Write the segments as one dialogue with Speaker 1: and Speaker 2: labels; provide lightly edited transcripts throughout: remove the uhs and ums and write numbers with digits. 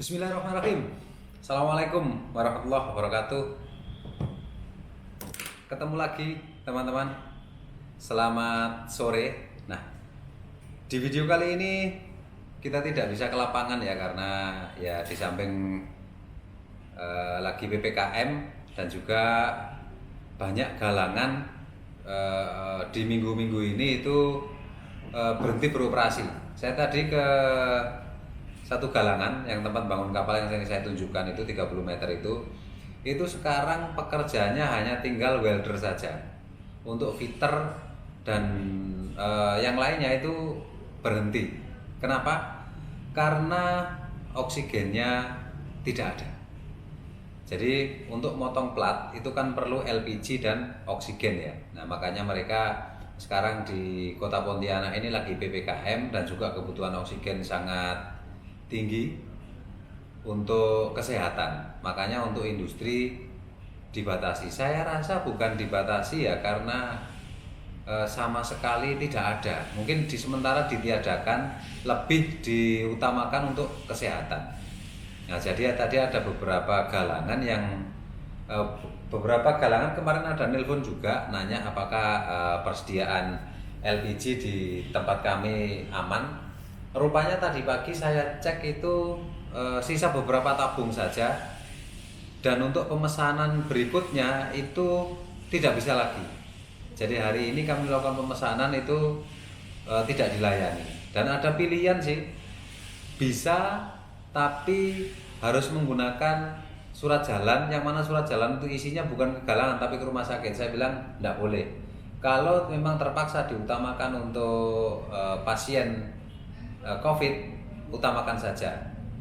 Speaker 1: Bismillahirrahmanirrahim. Assalamualaikum warahmatullahi wabarakatuh. Ketemu lagi teman-teman. Selamat sore. Nah, di video kali ini kita tidak bisa ke lapangan ya, karena ya di samping lagi PPKM dan juga banyak galangan di minggu-minggu ini itu berhenti beroperasi. Saya tadi ke satu galangan yang tempat bangun kapal yang saya tunjukkan itu 30 meter itu sekarang pekerjaannya hanya tinggal welder saja. Untuk fitter dan yang lainnya itu berhenti. Kenapa? Karena oksigennya tidak ada. Jadi untuk motong plat itu kan perlu LPG dan oksigen ya. Nah, makanya mereka sekarang di Kota Pontianak ini lagi PPKM dan juga kebutuhan oksigen sangat tinggi untuk kesehatan. Makanya untuk industri dibatasi. Saya rasa bukan dibatasi ya, karena sama sekali tidak ada. Mungkin di sementara ditiadakan, lebih diutamakan untuk kesehatan. Nah, jadi tadi ada beberapa galangan yang beberapa galangan kemarin ada nelpon juga nanya apakah persediaan LPG di tempat kami aman. Rupanya tadi pagi saya cek itu sisa beberapa tabung saja, dan untuk pemesanan berikutnya itu tidak bisa lagi. Jadi hari ini kami melakukan pemesanan itu tidak dilayani, dan ada pilihan sih, bisa tapi harus menggunakan surat jalan, yang mana surat jalan itu isinya bukan ke galangan tapi ke rumah sakit. Saya bilang tidak boleh. Kalau memang terpaksa diutamakan untuk pasien COVID, utamakan saja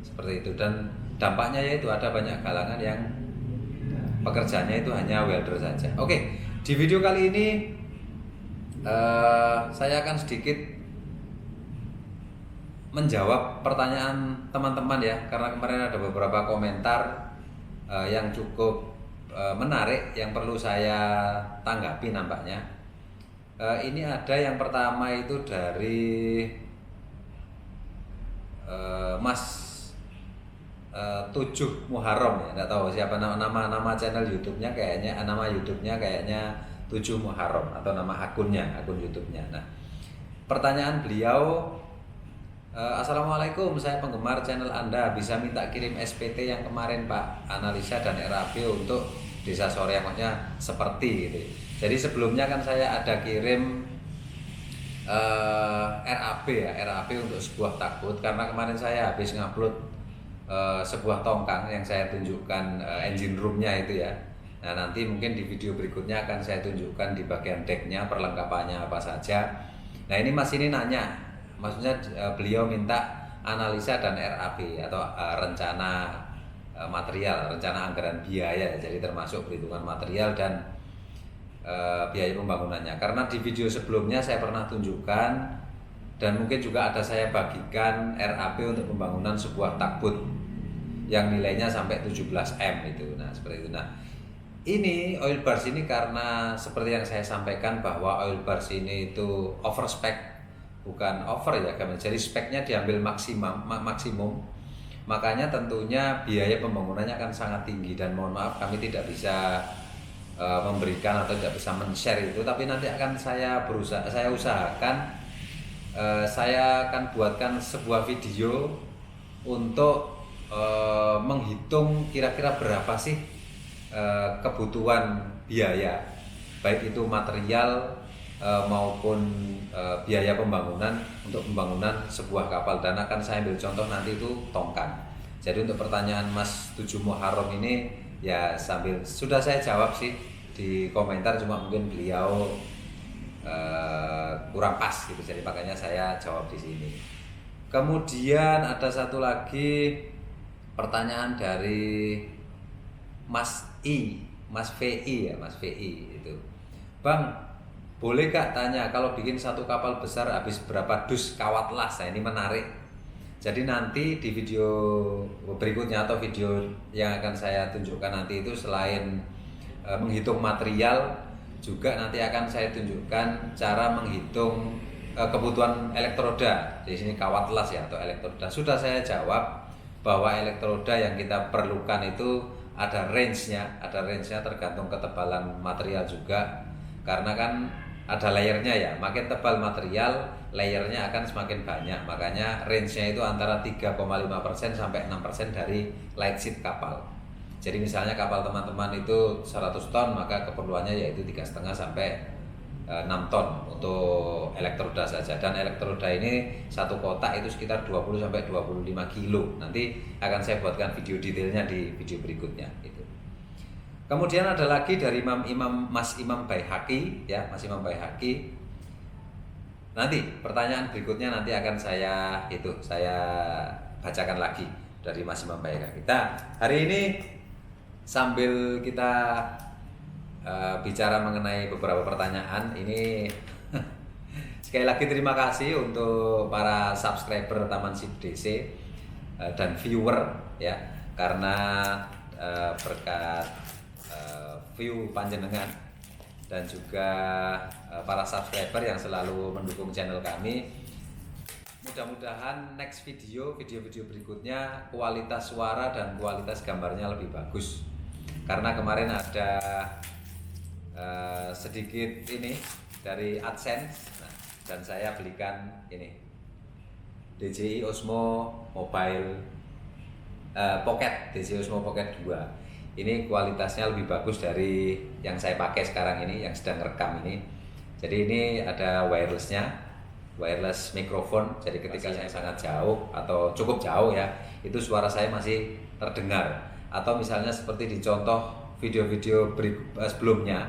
Speaker 1: seperti itu. Dan dampaknya yaitu ada banyak galangan yang pekerjaannya itu hanya welder saja. Oke, di video kali ini saya akan sedikit menjawab pertanyaan teman-teman ya, karena kemarin ada beberapa komentar yang cukup menarik yang perlu saya tanggapi nampaknya. Ini ada yang pertama itu dari Mas 7 Muharram ya, nggak tahu siapa nama channel YouTube-nya, kayaknya nama YouTube-nya kayaknya 7 Muharram atau nama akun YouTube-nya. Nah, pertanyaan beliau, Assalamualaikum, saya penggemar channel Anda, bisa minta kirim SPT yang kemarin Pak, analisa dan RAP untuk Desa Soreang, maksudnya seperti gitu. Jadi sebelumnya kan saya ada kirim RAP ya, RAP untuk sebuah takbut, karena kemarin saya habis ngupload sebuah tongkang yang saya tunjukkan engine roomnya itu ya. Nah, nanti mungkin di video berikutnya akan saya tunjukkan di bagian decknya perlengkapannya apa saja. Nah, ini Mas ini nanya, maksudnya beliau minta analisa dan RAP atau rencana material, rencana anggaran biaya, jadi termasuk perhitungan material dan biaya pembangunannya. Karena di video sebelumnya saya pernah tunjukkan dan mungkin juga ada saya bagikan RAP untuk pembangunan sebuah takbut yang nilainya sampai 17M itu. Nah, seperti itu. Nah, ini oil bars ini karena seperti yang saya sampaikan bahwa oil bars ini itu over spec, bukan over ya, jadi speknya diambil maksimum. Makanya tentunya biaya pembangunannya akan sangat tinggi, dan mohon maaf kami tidak bisa memberikan atau tidak bisa men-share itu, tapi nanti akan saya usahakan, saya akan buatkan sebuah video untuk menghitung kira-kira berapa sih kebutuhan biaya, baik itu material maupun biaya pembangunan untuk pembangunan sebuah kapal, dan akan saya ambil contoh nanti itu tongkang. Jadi untuk pertanyaan Mas 7 Muharram ini ya sudah saya jawab sih di komentar, cuma mungkin beliau kurang pas gitu, jadi makanya saya jawab di sini. Kemudian ada satu lagi pertanyaan dari Mas VI ya, Mas VI itu. Bang, boleh Kak tanya, kalau bikin satu kapal besar habis berapa dus kawat las? Nah, ini menarik. Jadi nanti di video berikutnya atau video yang akan saya tunjukkan nanti itu, selain menghitung material, juga nanti akan saya tunjukkan cara menghitung kebutuhan elektroda. Di sini kawat las ya atau elektroda. Sudah saya jawab bahwa elektroda yang kita perlukan itu ada range-nya tergantung ketebalan material juga, karena kan ada layernya ya, makin tebal material layernya akan semakin banyak, makanya range-nya itu antara 3,5% sampai 6% dari light sheet kapal. Jadi misalnya kapal teman-teman itu 100 ton, maka keperluannya yaitu 3,5 sampai 6 ton untuk elektroda saja. Dan elektroda ini satu kotak itu sekitar 20 sampai 25 kilo. Nanti akan saya buatkan video detailnya di video berikutnya itu. Kemudian ada lagi dari Mas Imam Baihaqi ya, Mas Imam Baihaqi. Nanti pertanyaan berikutnya nanti akan saya bacakan lagi dari Mas Imam Baihaqi. Kita hari ini sambil kita bicara mengenai beberapa pertanyaan ini, sekali lagi terima kasih untuk para subscriber Taman Sip DC dan viewer ya, karena berkat view panjenengan dan juga para subscriber yang selalu mendukung channel kami. Mudah-mudahan next video berikutnya kualitas suara dan kualitas gambarnya lebih bagus. Karena kemarin ada sedikit ini dari AdSense, dan saya belikan ini DJI Osmo Mobile Pocket, DJI Osmo Pocket 2. Ini kualitasnya lebih bagus dari yang saya pakai sekarang ini, yang sedang rekam ini. Jadi ini ada wireless mikrofon. Jadi ketika saya sangat jauh atau cukup jauh ya, itu suara saya masih terdengar. Atau misalnya seperti di contoh video-video sebelumnya,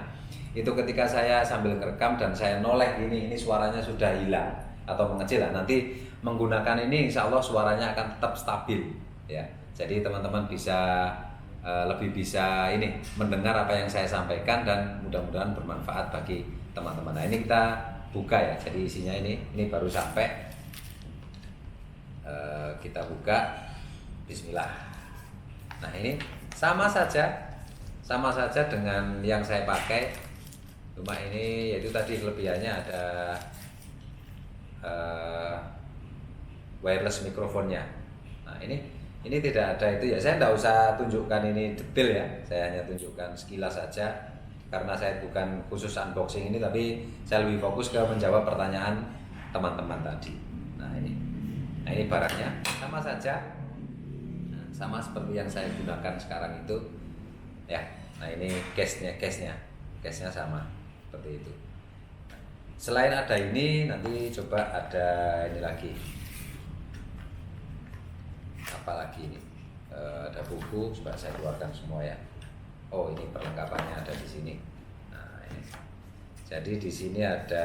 Speaker 1: itu ketika saya sambil ngerekam dan saya noleh ini suaranya sudah hilang atau mengecil. Nanti menggunakan ini insya Allah suaranya akan tetap stabil ya. Jadi teman-teman bisa lebih bisa ini mendengar apa yang saya sampaikan, dan mudah-mudahan bermanfaat bagi teman-teman. Nah ini kita buka ya, jadi isinya ini baru sampai, kita buka. Bismillah. Nah ini sama saja dengan yang saya pakai, cuma ini yaitu tadi kelebihannya ada wireless mikrofonnya. Nah ini tidak ada itu ya, saya tidak usah tunjukkan ini detail ya, saya hanya tunjukkan sekilas saja karena saya bukan khusus unboxing ini, tapi saya lebih fokus ke menjawab pertanyaan teman-teman tadi. Nah ini barangnya sama saja, sama seperti yang saya gunakan sekarang itu ya. Nah ini case-nya sama seperti itu. Selain ada ini, nanti coba ada ini lagi. Apalagi ini ada buku, coba saya keluarkan semua ya. Oh ini perlengkapannya ada di sini. Nah ini, jadi di sini ada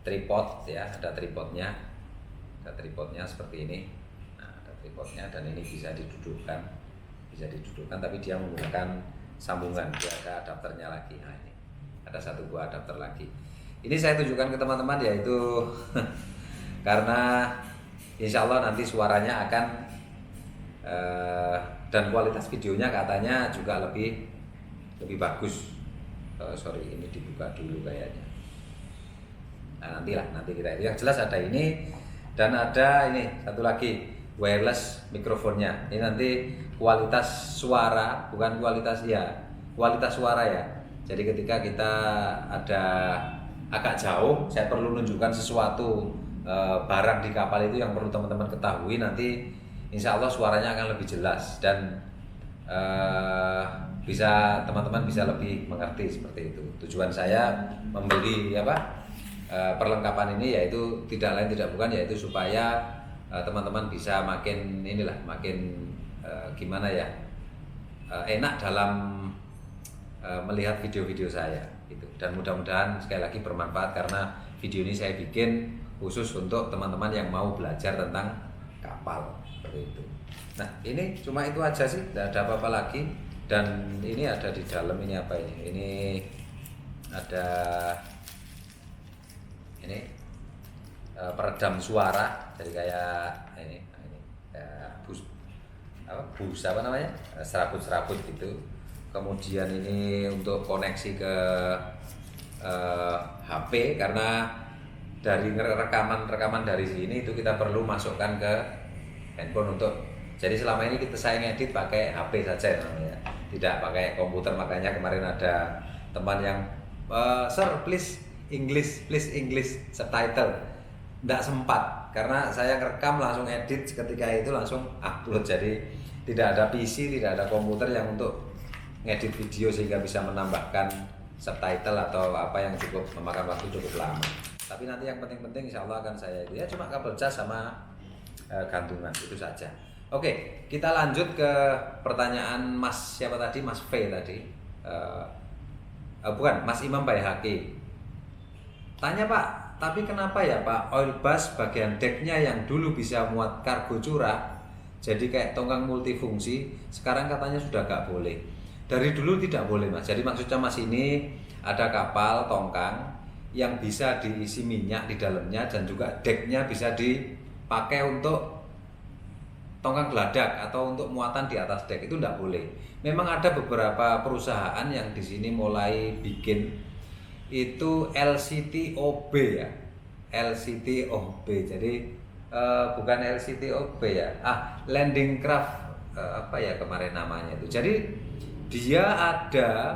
Speaker 1: tripod ya, ada tripodnya seperti ini. Nah ada tripodnya, dan ini bisa didudukkan, tapi dia menggunakan sambungan, dia ada adapternya lagi. Nah ini ada satu buah adapter lagi. Ini saya tunjukkan ke teman-teman yaitu karena insya Allah nanti suaranya akan dan kualitas videonya katanya juga lebih bagus. Sorry, ini dibuka dulu kayaknya. Nah, nanti kita itu. Yang jelas ada ini, dan ada ini satu lagi wireless mikrofonnya. Ini nanti kualitas suara, bukan kualitas suara ya. Jadi ketika kita ada agak jauh, saya perlu menunjukkan sesuatu barang di kapal itu yang perlu teman-teman ketahui, nanti insya Allah suaranya akan lebih jelas, dan teman-teman bisa lebih mengerti seperti itu. Tujuan saya membeli perlengkapan ini yaitu tidak lain tidak bukan yaitu supaya teman-teman bisa makin enak dalam melihat video-video saya itu. Dan mudah-mudahan sekali lagi bermanfaat, karena video ini saya bikin khusus untuk teman-teman yang mau belajar tentang kapal seperti itu. Nah ini cuma itu aja sih, tidak ada apa-apa lagi. Dan ini ada di dalam ini apa ini? Ini ada peredam suara, jadi kayak ini busa apa namanya, serabut-serabut gitu. Kemudian ini untuk koneksi ke HP, karena dari rekaman dari sini itu kita perlu masukkan ke handphone untuk. Jadi selama ini saya ngedit pakai HP saja namanya, tidak pakai komputer. Makanya kemarin ada teman yang sir please English subtitle, tidak sempat karena saya ngerekam langsung edit ketika itu langsung upload. Jadi tidak ada PC, tidak ada komputer yang untuk ngedit video sehingga bisa menambahkan subtitle atau apa yang cukup memakan waktu cukup lama. Tapi nanti yang penting-penting insya Allah akan saya itu ya cuma kabel cas sama gantungan itu saja. Oke, kita lanjut ke pertanyaan Mas siapa tadi, Mas V tadi, bukan Mas Imam Baihaqi. Tanya Pak, tapi kenapa ya Pak oil bus bagian decknya yang dulu bisa muat kargo curah, jadi kayak tongkang multifungsi, sekarang katanya sudah gak boleh. Dari dulu tidak boleh Mas. Jadi maksudnya Mas ini ada kapal tongkang yang bisa diisi minyak di dalamnya dan juga decknya bisa dipakai untuk tongkang geladak atau untuk muatan di atas dek, itu tidak boleh. Memang ada beberapa perusahaan yang di sini mulai bikin itu LCTOB ya, LCTOB. Jadi bukan LCTOB ya, landing craft apa ya kemarin namanya itu. Jadi dia ada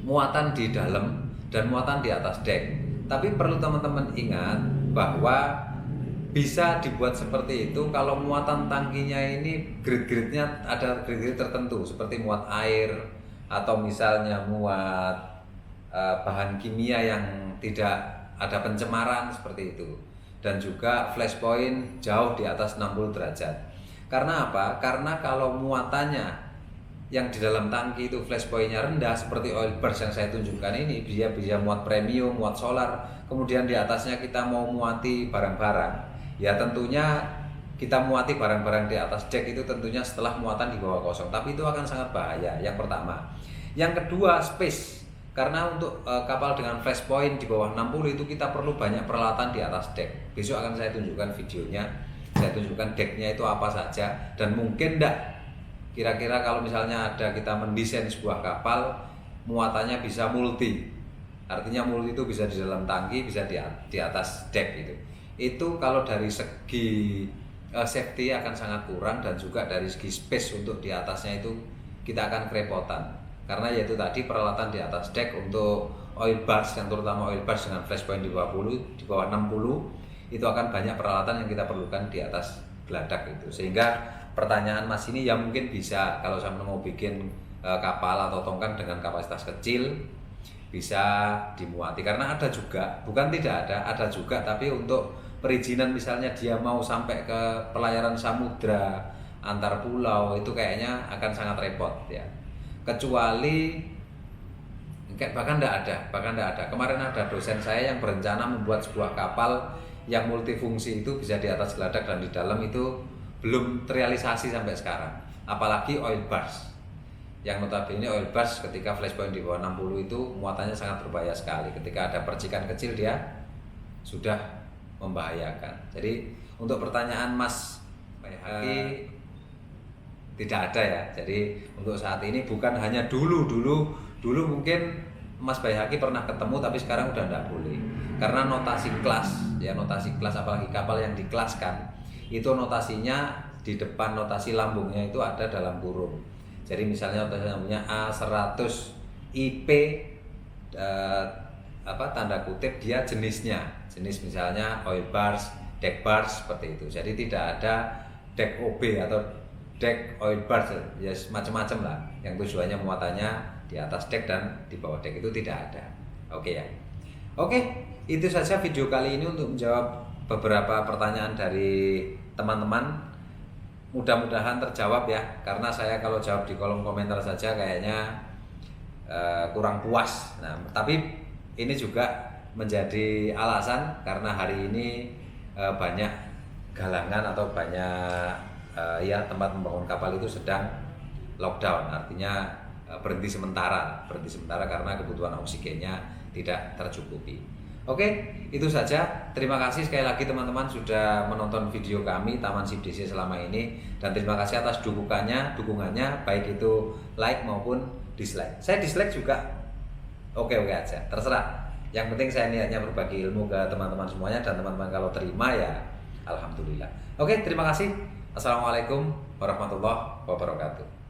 Speaker 1: muatan di dalam dan muatan di atas dek. Tapi perlu teman-teman ingat bahwa bisa dibuat seperti itu kalau muatan tangkinya ini grade-grade-nya ada grade-grade tertentu seperti muat air atau misalnya muat bahan kimia yang tidak ada pencemaran seperti itu, dan juga flash point jauh di atas 60 derajat. Karena apa? Karena kalau muatannya yang di dalam tangki itu flash point-nya rendah seperti oil burst yang saya tunjukkan ini, dia bisa muat premium, muat solar, kemudian di atasnya kita mau muati barang-barang. Ya tentunya kita muati barang-barang di atas dek itu tentunya setelah muatan di bawah kosong, tapi itu akan sangat bahaya. Yang pertama. Yang kedua, space. Karena untuk kapal dengan flash point di bawah 60 itu kita perlu banyak peralatan di atas dek. Besok akan saya tunjukkan videonya. Saya tunjukkan deknya itu apa saja, dan mungkin enggak kira-kira kalau misalnya ada kita mendesain sebuah kapal muatannya bisa multi. Artinya multi itu bisa di dalam tangki, bisa di atas dek gitu. Itu kalau dari segi safety akan sangat kurang, dan juga dari segi space untuk di atasnya itu kita akan kerepotan. Karena yaitu tadi peralatan di atas deck untuk oil burst, yang terutama oil burst dengan flash point di bawah 60 itu akan banyak peralatan yang kita perlukan di atas geladak itu. Sehingga pertanyaan Mas ini ya mungkin bisa kalau saya mau bikin kapal atau tongkang dengan kapasitas kecil bisa dimuati. Karena ada juga, bukan tidak ada juga, tapi untuk perizinan misalnya dia mau sampai ke pelayaran samudra antar pulau itu kayaknya akan sangat repot ya. Kecuali bahkan tidak ada. Kemarin ada dosen saya yang berencana membuat sebuah kapal yang multifungsi itu bisa di atas geladak dan di dalam, itu belum terrealisasi sampai sekarang. Apalagi oil burst. Yang notabene oil burst ketika flash point di bawah 60 itu muatannya sangat berbahaya sekali. Ketika ada percikan kecil dia sudah membahayakan. Jadi untuk pertanyaan Mas Baihaqi tidak ada ya. Jadi untuk saat ini bukan hanya dulu mungkin Mas Baihaqi pernah ketemu, tapi sekarang udah tidak boleh. Karena notasi kelas ya, notasi kelas apalagi kapal yang dikelaskan itu notasinya di depan notasi lambungnya itu ada dalam kurung. Jadi misalnya namanya A100 IP tanda kutip dia jenis misalnya oil burst, deck burst seperti itu. Jadi tidak ada deck OB atau deck oil burst ya, macam-macam lah yang tujuannya muatannya di atas deck dan di bawah deck, itu tidak ada. Oke ya. Oke, itu saja video kali ini untuk menjawab beberapa pertanyaan dari teman-teman. Mudah-mudahan terjawab ya, karena saya kalau jawab di kolom komentar saja kayaknya kurang puas. Nah, tapi ini juga menjadi alasan karena hari ini banyak galangan atau banyak tempat membangun kapal itu sedang lockdown, artinya berhenti sementara karena kebutuhan oksigennya tidak tercukupi. Oke, itu saja. Terima kasih sekali lagi teman-teman sudah menonton video kami Taman Sip DC selama ini, dan terima kasih atas dukungannya baik itu like maupun dislike. Saya dislike juga oke aja, terserah. Yang penting saya niatnya berbagi ilmu ke teman-teman semuanya, dan teman-teman kalau terima ya alhamdulillah. Oke, terima kasih. Assalamualaikum warahmatullahi wabarakatuh.